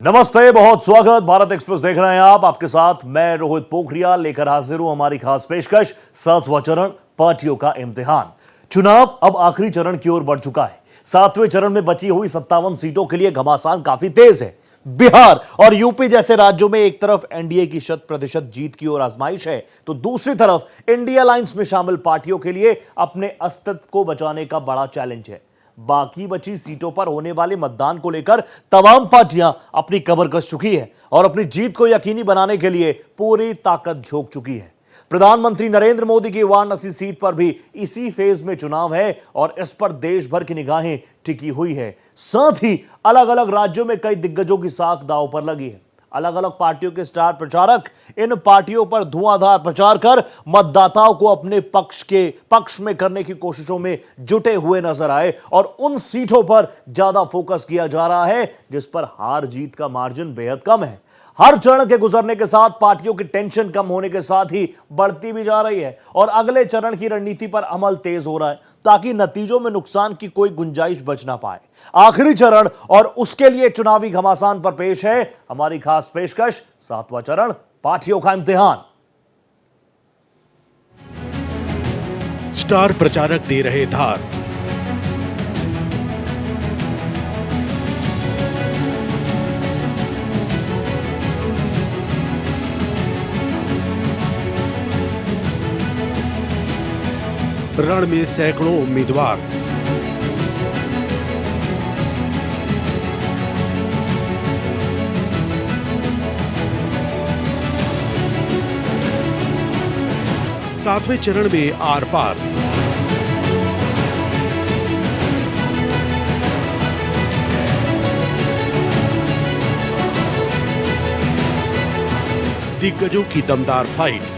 नमस्ते, बहुत स्वागत। भारत एक्सप्रेस देख रहे हैं आप। आपके साथ मैं रोहित पोखरियाल लेकर हाजिर हूं हमारी खास पेशकश 7वां चरण, पार्टियों का इम्तिहान। चुनाव अब आखिरी चरण की ओर बढ़ चुका है। 7वें चरण में बची हुई 57 सीटों के लिए घमासान काफी तेज है। बिहार और यूपी जैसे राज्यों में एक तरफ एनडीए की 100% जीत की ओर आजमाइश है, तो दूसरी तरफ इंडिया अलायंस में शामिल पार्टियों के लिए अपने अस्तित्व को बचाने का बड़ा चैलेंज है। बाकी बची सीटों पर होने वाले मतदान को लेकर तमाम पार्टियां अपनी कमर कस चुकी है और अपनी जीत को यकीनी बनाने के लिए पूरी ताकत झोंक चुकी है। प्रधानमंत्री नरेंद्र मोदी की वाराणसी सीट पर भी इसी फेज में चुनाव है और इस पर देश भर की निगाहें टिकी हुई है। साथ ही अलग अलग राज्यों में कई दिग्गजों की साख दांव पर लगी है। अलग अलग पार्टियों के स्टार प्रचारक इन पार्टियों पर धुआंधार प्रचार कर मतदाताओं को अपने पक्ष में करने की कोशिशों में जुटे हुए नजर आए और उन सीटों पर ज्यादा फोकस किया जा रहा है जिस पर हार जीत का मार्जिन बेहद कम है। हर चरण के गुजरने के साथ पार्टियों की टेंशन कम होने के साथ ही बढ़ती भी जा रही है और अगले चरण की रणनीति पर अमल तेज हो रहा है ताकि नतीजों में नुकसान की कोई गुंजाइश बच ना पाए। आखिरी चरण और उसके लिए चुनावी घमासान पर पेश है हमारी खास पेशकश 7वां चरण, पार्टियों का इम्तिहान। स्टार प्रचारक दे रहे धार। रण में सैकड़ों उम्मीदवार। सातवें चरण में आर पार। दिग्गजों की दमदार फाइट।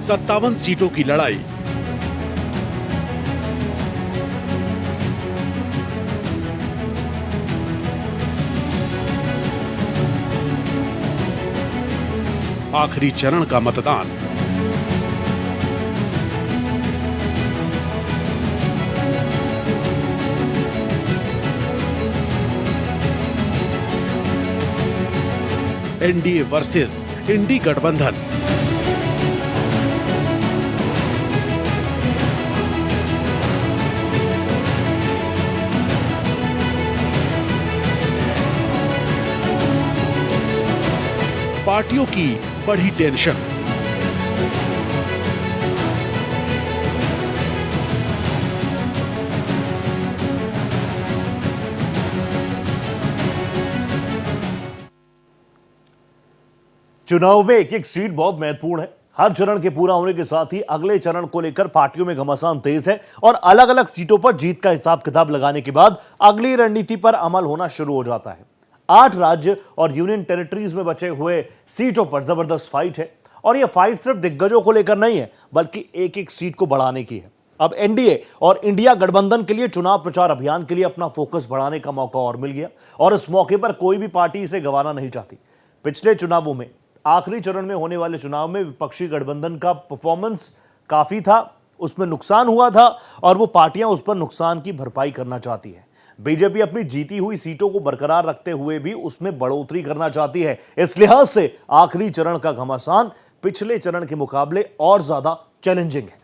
सत्तावन सीटों की लड़ाई। आखिरी चरण का मतदान। एनडीए वर्सेस इंडी गठबंधन। पार्टियों की बढ़ी टेंशन। चुनाव में एक एक सीट बहुत महत्वपूर्ण है। हर चरण के पूरा होने के साथ ही अगले चरण को लेकर पार्टियों में घमासान तेज है और अलग अलग सीटों पर जीत का हिसाब किताब लगाने के बाद अगली रणनीति पर अमल होना शुरू हो जाता है। 8 राज्य और यूनियन टेरिटरीज में बचे हुए सीटों पर जबरदस्त फाइट है और यह फाइट सिर्फ दिग्गजों को लेकर नहीं है बल्कि एक एक सीट को बढ़ाने की है। अब एनडीए और इंडिया गठबंधन के लिए चुनाव प्रचार अभियान के लिए अपना फोकस बढ़ाने का मौका और मिल गया और इस मौके पर कोई भी पार्टी इसे गंवाना नहीं चाहती। पिछले चुनावों में आखिरी चरण में होने वाले चुनाव में विपक्षी गठबंधन का परफॉर्मेंस काफी था, उसमें नुकसान हुआ था और वो पार्टियां उस पर नुकसान की भरपाई करना चाहती है। बीजेपी अपनी जीती हुई सीटों को बरकरार रखते हुए भी उसमें बढ़ोतरी करना चाहती है। इस लिहाज से आखिरी चरण का घमासान पिछले चरण के मुकाबले और ज्यादा चैलेंजिंग है।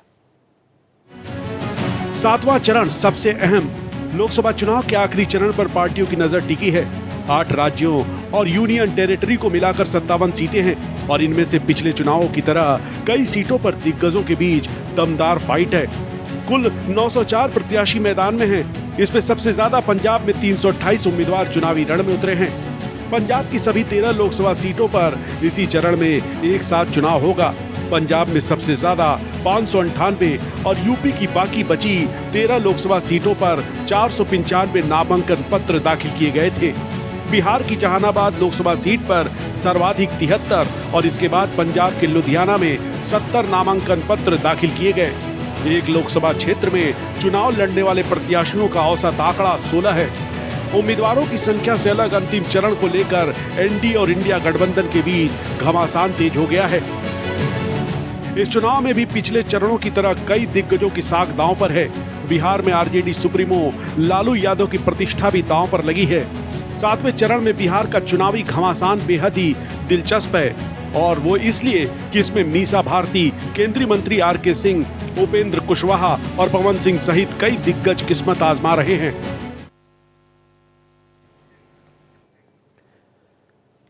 7वां चरण सबसे अहम। लोकसभा चुनाव के आखिरी चरण पर पार्टियों की नजर टिकी है। 8 राज्यों और यूनियन टेरिटरी को मिलाकर 57 सीटें हैं और इनमें से पिछले चुनावों की तरह कई सीटों पर दिग्गजों के बीच दमदार फाइट है। कुल 904 प्रत्याशी मैदान में हैं। इसमें सबसे ज्यादा पंजाब में 328 उम्मीदवार चुनावी रण में उतरे हैं। पंजाब की सभी 13 लोकसभा सीटों पर इसी चरण में एक साथ चुनाव होगा। पंजाब में सबसे ज्यादा 598 और यूपी की बाकी बची 13 लोकसभा सीटों पर 495 नामांकन पत्र दाखिल किए गए थे। बिहार की जहानाबाद लोकसभा सीट पर सर्वाधिक 73 और इसके बाद पंजाब के लुधियाना में 70 नामांकन पत्र दाखिल किए गए। एक लोकसभा क्षेत्र में चुनाव लड़ने वाले प्रत्याशियों का औसत आंकड़ा 16 है। उम्मीदवारों की संख्या से अलग अंतिम चरण को लेकर एनडीए और इंडिया गठबंधन के बीच घमासान तेज हो गया है। इस चुनाव में भी पिछले चरणों की तरह कई दिग्गजों की साख दांव पर है। बिहार में आरजेडी सुप्रीमो लालू यादव की प्रतिष्ठा भी दांव पर लगी है। 7वें चरण में बिहार का चुनावी घमासान बेहद ही दिलचस्प है, और वो इसलिए कि इसमें मीसा भारती, केंद्रीय मंत्री आर.के. सिंह, उपेंद्र कुशवाहा और पवन सिंह सहित कई दिग्गज किस्मत आजमा रहे हैं।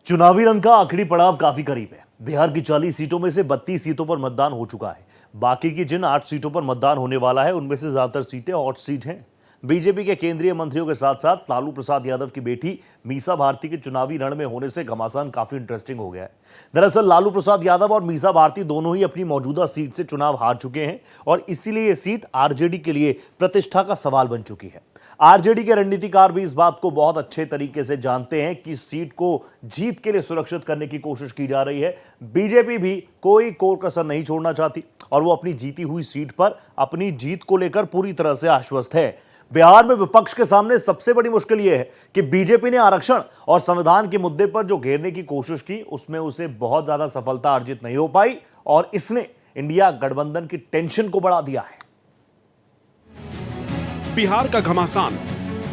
चुनावी रंग का आखिरी पड़ाव काफी करीब है। बिहार की 40 सीटों में से 32 सीटों पर मतदान हो चुका है। बाकी की जिन 8 सीटों पर मतदान होने वाला है उनमें से ज्यादातर सीटें हॉट सीट हैं। बीजेपी के केंद्रीय मंत्रियों के साथ साथ लालू प्रसाद यादव की बेटी मीसा भारती के चुनावी रण में होने से घमासान काफी इंटरेस्टिंग हो गया है। दरअसल लालू प्रसाद यादव और मीसा भारती दोनों ही अपनी मौजूदा सीट से चुनाव हार चुके हैं और इसीलिए ये सीट आरजेडी के लिए प्रतिष्ठा का सवाल बन चुकी है। आरजेडी के रणनीतिकार भी इस बात को बहुत अच्छे तरीके से जानते हैं कि सीट को जीत के लिए सुरक्षित करने की कोशिश की जा रही है। बीजेपी भी कोई कोर कसर नहीं छोड़ना चाहती और वो अपनी जीती हुई सीट पर अपनी जीत को लेकर पूरी तरह से आश्वस्त है। बिहार में विपक्ष के सामने सबसे बड़ी मुश्किल यह है कि बीजेपी ने आरक्षण और संविधान के मुद्दे पर जो घेरने की कोशिश की उसमें उसे बहुत ज्यादा सफलता अर्जित नहीं हो पाई और इसने इंडिया गठबंधन की टेंशन को बढ़ा दिया है। बिहार का घमासान,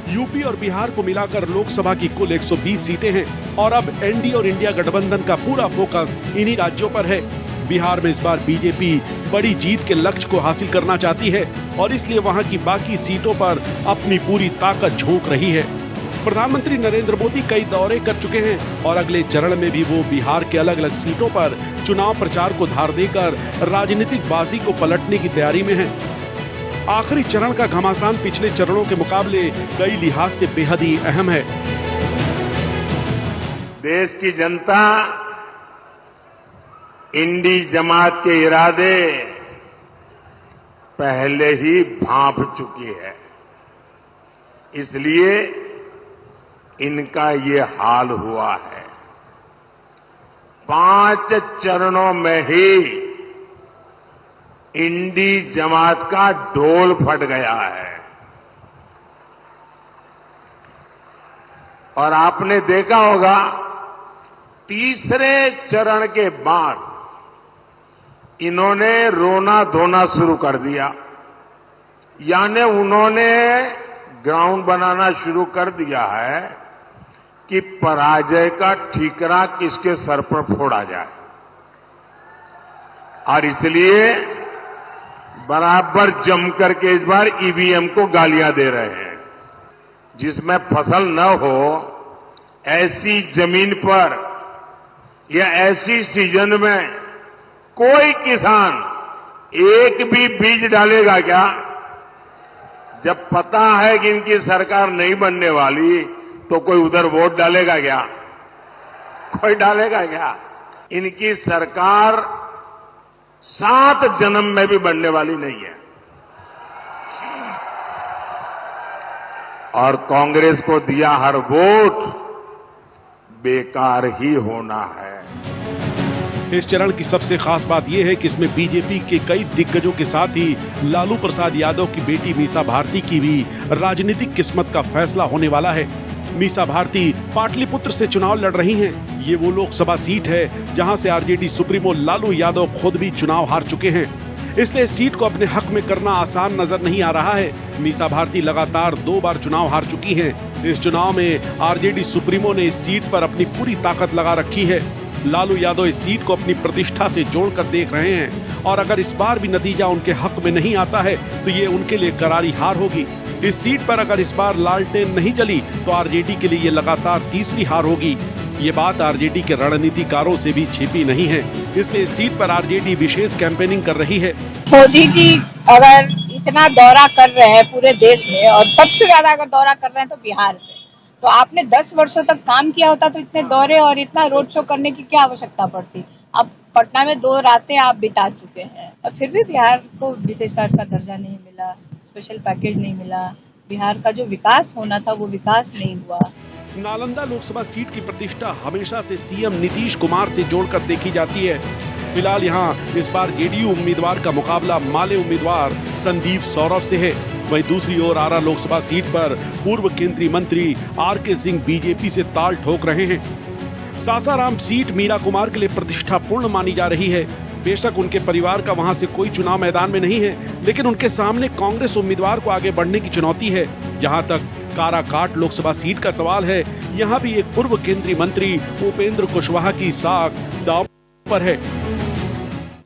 यूपी और बिहार को मिलाकर लोकसभा की कुल 120 सीटें हैं और अब एनडीए और इंडिया गठबंधन का पूरा फोकस इन्हीं राज्यों पर है। बिहार में इस बार बीजेपी बड़ी जीत के लक्ष्य को हासिल करना चाहती है और इसलिए वहां की बाकी सीटों पर अपनी पूरी ताकत झोंक रही है। प्रधानमंत्री नरेंद्र मोदी कई दौरे कर चुके हैं और अगले चरण में भी वो बिहार के अलग अलग सीटों पर चुनाव प्रचार को धार देकर राजनीतिक बाजी को पलटने की तैयारी में है। आखिरी चरण का घमासान पिछले चरणों के मुकाबले कई लिहाज से बेहद ही अहम है। देश की जनता इंडी जमात के इरादे पहले ही भांप चुकी है, इसलिए इनका ये हाल हुआ है। 5 चरणों में ही इंडी जमात का ढोल फट गया है और आपने देखा होगा तीसरे चरण के बाद इन्होंने रोना धोना शुरू कर दिया, यानी उन्होंने ग्राउंड बनाना शुरू कर दिया है कि पराजय का ठीकरा किसके सर पर फोड़ा जाए और इसलिए बराबर जमकर के इस बार ईवीएम को गालियां दे रहे हैं। जिसमें फसल न हो ऐसी जमीन पर या ऐसी सीजन में कोई किसान एक भी बीज डालेगा क्या? जब पता है कि इनकी सरकार नहीं बनने वाली तो कोई उधर वोट डालेगा क्या? कोई डालेगा क्या? इनकी सरकार 7 जन्म में भी बनने वाली नहीं है और कांग्रेस को दिया हर वोट बेकार ही होना है। इस चरण की सबसे खास बात यह है कि इसमें बीजेपी के कई दिग्गजों के साथ ही लालू प्रसाद यादव की बेटी मीसा भारती की भी राजनीतिक किस्मत का फैसला होने वाला है। मीसा भारती पाटलिपुत्र से चुनाव लड़ रही हैं। ये वो लोकसभा सीट है जहां से आरजेडी सुप्रीमो लालू यादव खुद भी चुनाव हार चुके हैं, इसलिए इस सीट को अपने हक में करना आसान नजर नहीं आ रहा है। मीसा भारती लगातार 2 बार चुनाव हार चुकी हैं। इस चुनाव में आरजेडी सुप्रीमो ने इस सीट पर अपनी पूरी ताकत लगा रखी है। लालू यादव इस सीट को अपनी प्रतिष्ठा से जोड़कर देख रहे हैं और अगर इस बार भी नतीजा उनके हक में नहीं आता है तो ये उनके लिए करारी हार होगी। इस सीट पर अगर इस बार लालटेन नहीं जली तो आरजेडी के लिए ये लगातार तीसरी हार होगी। ये बात आरजेडी के रणनीतिकारों से भी छिपी नहीं है, इसलिए इस सीट पर आरजेडी विशेष कैंपेनिंग कर रही है। मोदी जी अगर इतना दौरा कर रहे हैं पूरे देश में और सबसे ज्यादा अगर दौरा कर रहे हैं तो बिहार में, तो आपने 10 वर्षों तक काम किया होता तो इतने दौरे और इतना रोड शो करने की क्या आवश्यकता पड़ती। अब पटना में 2 रातें आप बिता चुके हैं और फिर भी बिहार को विशेष राज्य का दर्जा नहीं मिला, स्पेशल पैकेज नहीं मिला, बिहार का जो विकास होना था वो विकास नहीं हुआ। नालंदा लोकसभा सीट की प्रतिष्ठा हमेशा से सीएम नीतीश कुमार से जोड़कर देखी जाती है। फिलहाल यहाँ इस बार जेडीयू उम्मीदवार का मुकाबला माले उम्मीदवार संदीप सौरभ से है। वहीं दूसरी ओर आरा लोकसभा सीट पर पूर्व केंद्रीय मंत्री आर.के. सिंह बीजेपी से ताल ठोक रहे हैं। सासाराम सीट मीरा कुमार के लिए प्रतिष्ठापूर्ण मानी जा रही है। बेशक उनके परिवार का वहां से कोई चुनाव मैदान में नहीं है, लेकिन उनके सामने कांग्रेस उम्मीदवार को आगे बढ़ने की चुनौती है। जहां तक काराकाट लोकसभा सीट का सवाल है, यहां भी एक पूर्व केंद्रीय मंत्री उपेंद्र कुशवाहा की साख दांव पर है।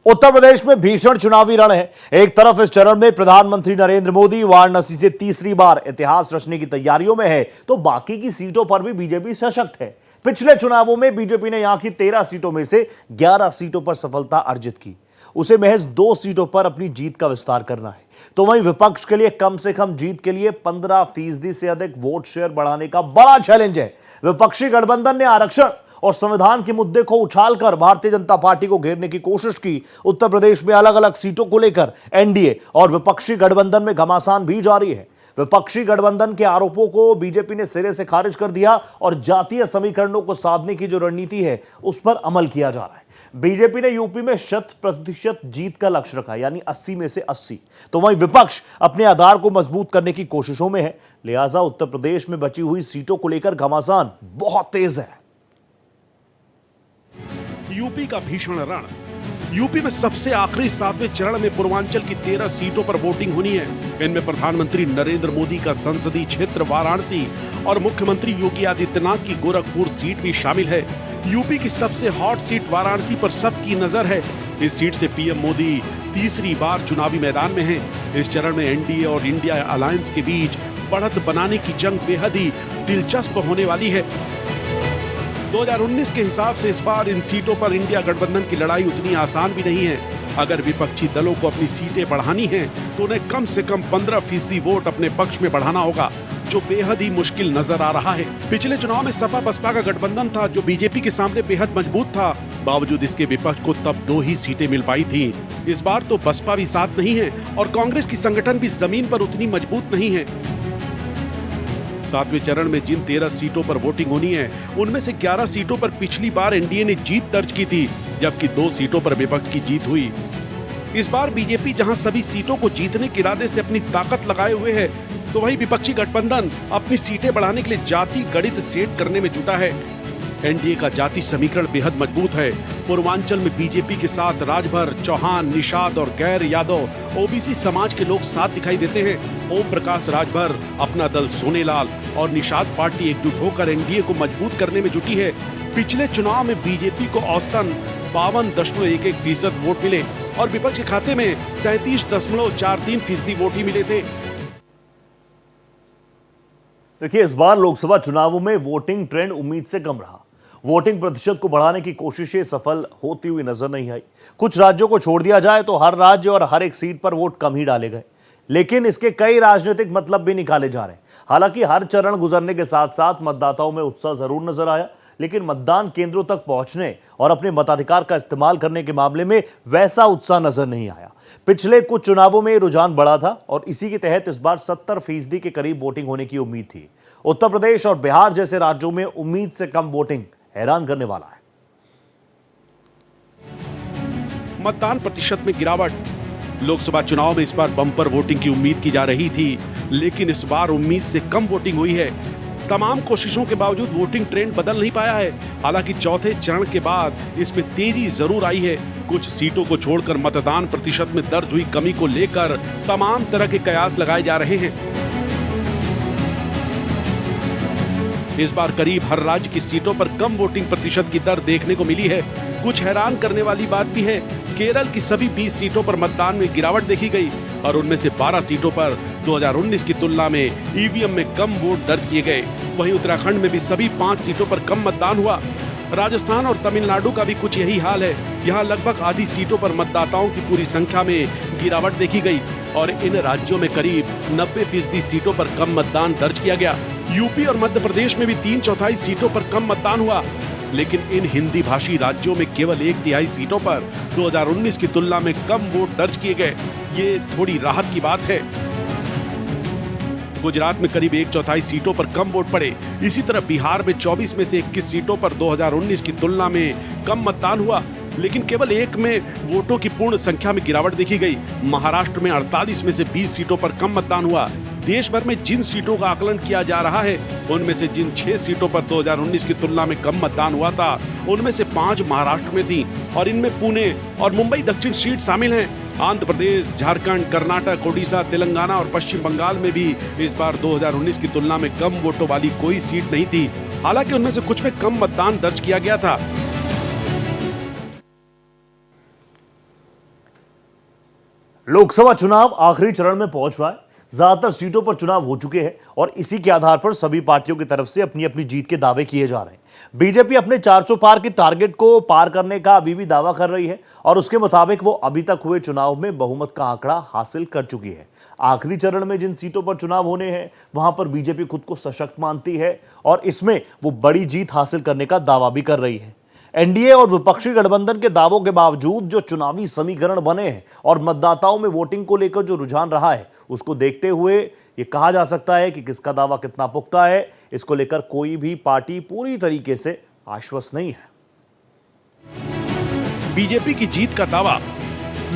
उत्तर प्रदेश में भीषण चुनावी रण है। एक तरफ इस चरण में प्रधानमंत्री नरेंद्र मोदी वाराणसी से तीसरी बार इतिहास रचने की तैयारियों में है, तो बाकी की सीटों पर भी बीजेपी सशक्त है। पिछले चुनावों में बीजेपी ने यहां की 13 सीटों में से 11 सीटों पर सफलता अर्जित की। उसे महज 2 सीटों पर अपनी जीत का विस्तार करना है। तो वहीं विपक्ष के लिए कम से कम जीत के लिए 15% से अधिक वोट शेयर बढ़ाने का बड़ा चैलेंज है। विपक्षी गठबंधन ने आरक्षण और संविधान के मुद्दे को उछालकर भारतीय जनता पार्टी को घेरने की कोशिश की। उत्तर प्रदेश में अलग अलग सीटों को लेकर एनडीए और विपक्षी गठबंधन में घमासान भी जारी है। विपक्षी गठबंधन के आरोपों को बीजेपी ने सिरे से खारिज कर दिया और जातीय समीकरणों को साधने की जो रणनीति है उस पर अमल किया जा रहा है। बीजेपी ने यूपी में 100% जीत का लक्ष्य रखा, यानी 80 में से 80। तो वहीं विपक्ष अपने आधार को मजबूत करने की कोशिशों में है। लिहाजा उत्तर प्रदेश में बची हुई सीटों को लेकर घमासान बहुत तेज है। यूपी का भीषण रण। यूपी में सबसे आखिरी 7वें चरण में पूर्वांचल की 13 सीटों पर वोटिंग होनी है। इनमें प्रधानमंत्री नरेंद्र मोदी का संसदीय क्षेत्र वाराणसी और मुख्यमंत्री योगी आदित्यनाथ की गोरखपुर सीट भी शामिल है। यूपी की सबसे हॉट सीट वाराणसी पर सबकी नजर है। इस सीट से पीएम मोदी तीसरी बार चुनावी मैदान में हैं। इस चरण में एनडीए और इंडिया अलायंस के बीच बढ़त बनाने की जंग बेहद ही दिलचस्प होने वाली है। 2019 के हिसाब से इस बार इन सीटों पर इंडिया गठबंधन की लड़ाई उतनी आसान भी नहीं है। अगर विपक्षी दलों को अपनी सीटें बढ़ानी हैं, तो उन्हें कम से कम 15% वोट अपने पक्ष में बढ़ाना होगा, जो बेहद ही मुश्किल नजर आ रहा है। पिछले चुनाव में सपा बसपा का गठबंधन था, जो बीजेपी के सामने बेहद मजबूत था। बावजूद इसके विपक्ष को तब 2 ही सीटें मिल पाई थी। इस बार तो बसपा भी साथ नहीं है और कांग्रेस की संगठन भी जमीन पर उतनी मजबूत नहीं है। 7वें चरण में जिन 13 सीटों पर वोटिंग होनी है, उनमें से 11 सीटों पर पिछली बार एनडीए ने जीत दर्ज की थी, जबकि 2 सीटों पर विपक्ष की जीत हुई। इस बार बीजेपी जहां सभी सीटों को जीतने के इरादे से अपनी ताकत लगाए हुए है, तो वहीं विपक्षी गठबंधन अपनी सीटें बढ़ाने के लिए जाति गणित सेट करने में जुटा है। एनडीए का जाति समीकरण बेहद मजबूत है। पूर्वांचल में बीजेपी के साथ राजभर, चौहान, निषाद और गैर यादव ओबीसी समाज के लोग साथ दिखाई देते हैं। ओम प्रकाश राजभर, अपना दल सोनेलाल और निषाद पार्टी एकजुट होकर एनडीए को मजबूत करने में जुटी है। पिछले चुनाव में बीजेपी को औसतन 52.11% वोट मिले और विपक्ष के खाते में 37.43% वोट ही मिले थे। देखिए, इस बार लोकसभा चुनावों में वोटिंग ट्रेंड उम्मीद से कम रहा। वोटिंग प्रतिशत को बढ़ाने की कोशिशें सफल होती हुई नजर नहीं आई। कुछ राज्यों को छोड़ दिया जाए तो हर राज्य और हर एक सीट पर वोट कम ही डाले गए, लेकिन इसके कई राजनीतिक मतलब भी निकाले जा रहे हैं। हालांकि हर चरण गुजरने के साथ साथ मतदाताओं में उत्साह जरूर नजर आया, लेकिन मतदान केंद्रों तक पहुंचने और अपने मताधिकार का इस्तेमाल करने के मामले में वैसा उत्साह नजर नहीं आया। पिछले कुछ चुनावों में रुझान बढ़ा था और इसी के तहत इस बार 70% के करीब वोटिंग होने की उम्मीद थी। उत्तर प्रदेश और बिहार जैसे राज्यों में उम्मीद से कम वोटिंग हैरान करने वाला है। मतदान प्रतिशत में गिरावट। लोकसभा चुनाव में इस बार बम्पर वोटिंग की उम्मीद की जा रही थी, लेकिन इस बार उम्मीद से कम वोटिंग हुई है। तमाम कोशिशों के बावजूद वोटिंग ट्रेंड बदल नहीं पाया है। हालांकि चौथे चरण के बाद इसमें तेजी जरूर आई है। कुछ सीटों को छोड़कर मतदान प्रतिशत में दर्ज हुई कमी को लेकर तमाम तरह के कयास लगाए जा रहे हैं। इस बार करीब हर राज्य की सीटों पर कम वोटिंग प्रतिशत की दर देखने को मिली है। कुछ हैरान करने वाली बात भी है, केरल की सभी 20 सीटों पर मतदान में गिरावट देखी गई और उनमें से 12 सीटों पर 2019 की तुलना में ईवीएम में कम वोट दर्ज किए गए। वहीं उत्तराखंड में भी सभी 5 सीटों पर कम मतदान हुआ। राजस्थान और तमिलनाडु का भी कुछ यही हाल है। यहाँ लगभग आधी सीटों पर मतदाताओं की पूरी संख्या में गिरावट देखी गई और इन राज्यों में करीब 90% सीटों पर कम मतदान दर्ज किया गया। यूपी और मध्य प्रदेश में भी 3/4 सीटों पर कम मतदान हुआ, लेकिन इन हिंदी भाषी राज्यों में केवल 1/3 सीटों पर 2019 की तुलना में कम वोट दर्ज किए गए। ये थोड़ी राहत की बात है। गुजरात में करीब 1/4 सीटों पर कम वोट पड़े। इसी तरह बिहार में 24 में से 21 सीटों पर 2019 की तुलना में कम मतदान हुआ, लेकिन केवल 1 में वोटों की पूर्ण संख्या में गिरावट देखी गई। महाराष्ट्र में 48 में से 20 सीटों पर कम मतदान हुआ। देश भर में जिन सीटों का आकलन किया जा रहा है, उनमें से जिन 6 सीटों पर 2019 की तुलना में कम मतदान हुआ था, उनमें से 5 महाराष्ट्र में थी और इनमें पुणे और मुंबई दक्षिण सीट शामिल हैं। आंध्र प्रदेश, झारखंड, कर्नाटक, ओडिशा, तेलंगाना और पश्चिम बंगाल में भी इस बार 2019 की तुलना में कम वोटों वाली कोई सीट नहीं थी। हालांकि उनमें से कुछ में कम मतदान दर्ज किया गया था। लोकसभा चुनाव आखिरी चरण में पहुंच रहा है। ज्यादातर सीटों पर चुनाव हो चुके हैं और इसी के आधार पर सभी पार्टियों की तरफ से अपनी अपनी जीत के दावे किए जा रहे हैं। बीजेपी अपने 400 पार की टारगेट को पार करने का अभी भी दावा कर रही है और उसके मुताबिक वो अभी तक हुए चुनाव में बहुमत का आंकड़ा हासिल कर चुकी है। आखिरी चरण में जिन सीटों पर चुनाव होने हैं वहां पर बीजेपी खुद को सशक्त मानती है और इसमें वो बड़ी जीत हासिल करने का दावा भी कर रही है। एनडीए और विपक्षी गठबंधन के दावों के बावजूद जो चुनावी समीकरण बने हैं और मतदाताओं में वोटिंग को लेकर जो रुझान रहा है, उसको देखते हुए ये कहा जा सकता है कि किसका दावा कितना पुख्ता है, इसको लेकर कोई भी पार्टी पूरी तरीके से आश्वस्त नहीं है। बीजेपी की जीत का दावा।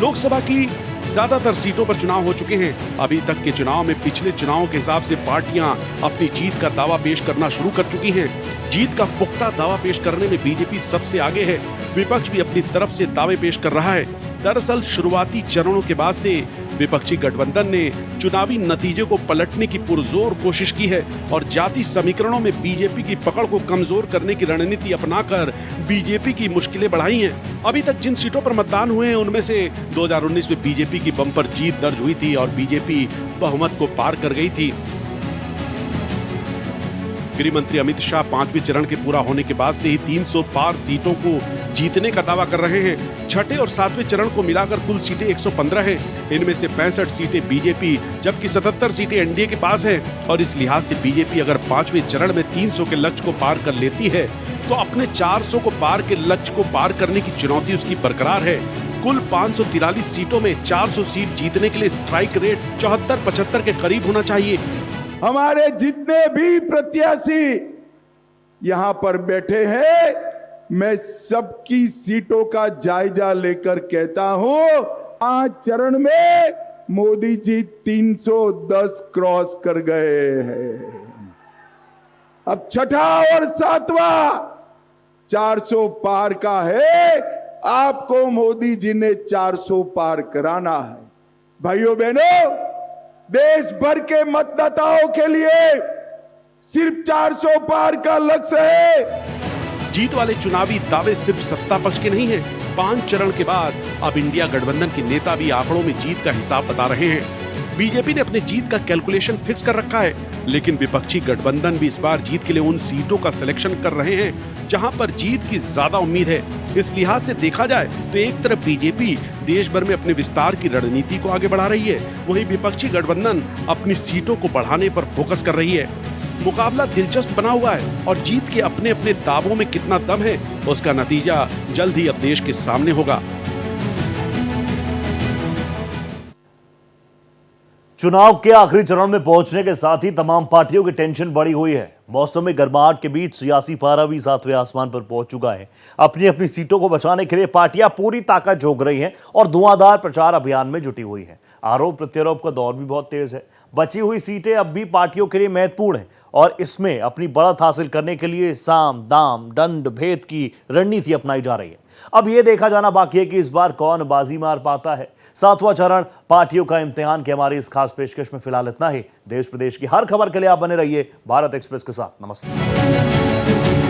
लोकसभा की ज्यादातर सीटों पर चुनाव हो चुके हैं। अभी तक के चुनाव में पिछले चुनावों के हिसाब से पार्टियां अपनी जीत का दावा पेश करना शुरू कर चुकी हैं। जीत का पुख्ता दावा पेश करने में बीजेपी सबसे आगे है। विपक्ष भी अपनी तरफ से दावे पेश कर रहा है। दरअसल शुरुआती चरणों के बाद से विपक्षी गठबंधन ने चुनावी नतीजे को पलटने की पुरजोर कोशिश की है और जाति समीकरणों में बीजेपी की पकड़ को कमजोर करने की रणनीति अपनाकर बीजेपी की मुश्किलें बढ़ाई हैं। अभी तक जिन सीटों पर मतदान हुए हैं उनमें से 2019 में बीजेपी की बम्पर जीत दर्ज हुई थी और बीजेपी बहुमत को पार कर गई थी। गृह मंत्री अमित शाह 5वें चरण के पूरा होने के बाद से ही 300 पार सीटों को जीतने का दावा कर रहे हैं। छठे और 7वें चरण को मिलाकर कुल सीटें 115 हैं। इनमें से 65 सीटें बीजेपी जबकि 77 सीटें एनडीए के पास हैं और इस लिहाज से बीजेपी अगर 5वें चरण में 300 के लक्ष्य को पार कर लेती है तो अपने 400 को पार के लक्ष्य को पार करने की चुनौती उसकी बरकरार है। कुल 543 सीटों में 400 सीट जीतने के लिए स्ट्राइक रेट 74-75 के करीब होना चाहिए। हमारे जितने भी प्रत्याशी यहां पर बैठे हैं, मैं सबकी सीटों का जायजा लेकर कहता हूं, 5 चरण में मोदी जी 310 क्रॉस कर गए हैं। अब छठा और 7वां 400 पार का है। आपको मोदी जी ने 400 पार कराना है। भाइयों बहनों, देश भर के मतदाताओं के लिए सिर्फ 400 पार का लक्ष्य है। जीत वाले चुनावी दावे सिर्फ सत्ता पक्ष के नहीं हैं। 5 चरण के बाद अब इंडिया गठबंधन के नेता भी आंकड़ों में जीत का हिसाब बता रहे हैं। बीजेपी ने अपने जीत का कैलकुलेशन फिक्स कर रखा है, लेकिन विपक्षी गठबंधन भी इस बार जीत के लिए उन सीटों का सिलेक्शन कर रहे हैं जहां पर जीत की ज्यादा उम्मीद है। इस लिहाज से देखा जाए तो एक तरफ बीजेपी देश भर में अपने विस्तार की रणनीति को आगे बढ़ा रही है, वहीं विपक्षी गठबंधन अपनी सीटों को बढ़ाने पर फोकस कर रही है। मुकाबला दिलचस्प बना हुआ है और जीत के अपने अपने दावों में कितना दम है उसका नतीजा जल्द ही अब देश के सामने होगा। चुनाव के आखिरी चरण में पहुंचने के साथ ही तमाम पार्टियों की टेंशन बढ़ी हुई है। मौसम में गर्माहट के बीच सियासी पारा भी 7वें आसमान पर पहुंच चुका है। अपनी अपनी सीटों को बचाने के लिए पार्टियां पूरी ताकत झोंक रही हैं और धुआंधार प्रचार अभियान में जुटी हुई हैं। आरोप प्रत्यारोप का दौर भी बहुत तेज है। बची हुई सीटें अब भी पार्टियों के लिए महत्वपूर्ण है और इसमें अपनी बढ़त हासिल करने के लिए साम दाम दंड भेद की रणनीति अपनाई जा रही है। अब यह देखा जाना बाकी है कि इस बार कौन बाजी मार पाता है। 7वां चरण पार्टियों का इम्तिहान की हमारी इस खास पेशकश में फिलहाल इतना ही। देश प्रदेश की हर खबर के लिए आप बने रहिए भारत एक्सप्रेस के साथ। नमस्ते।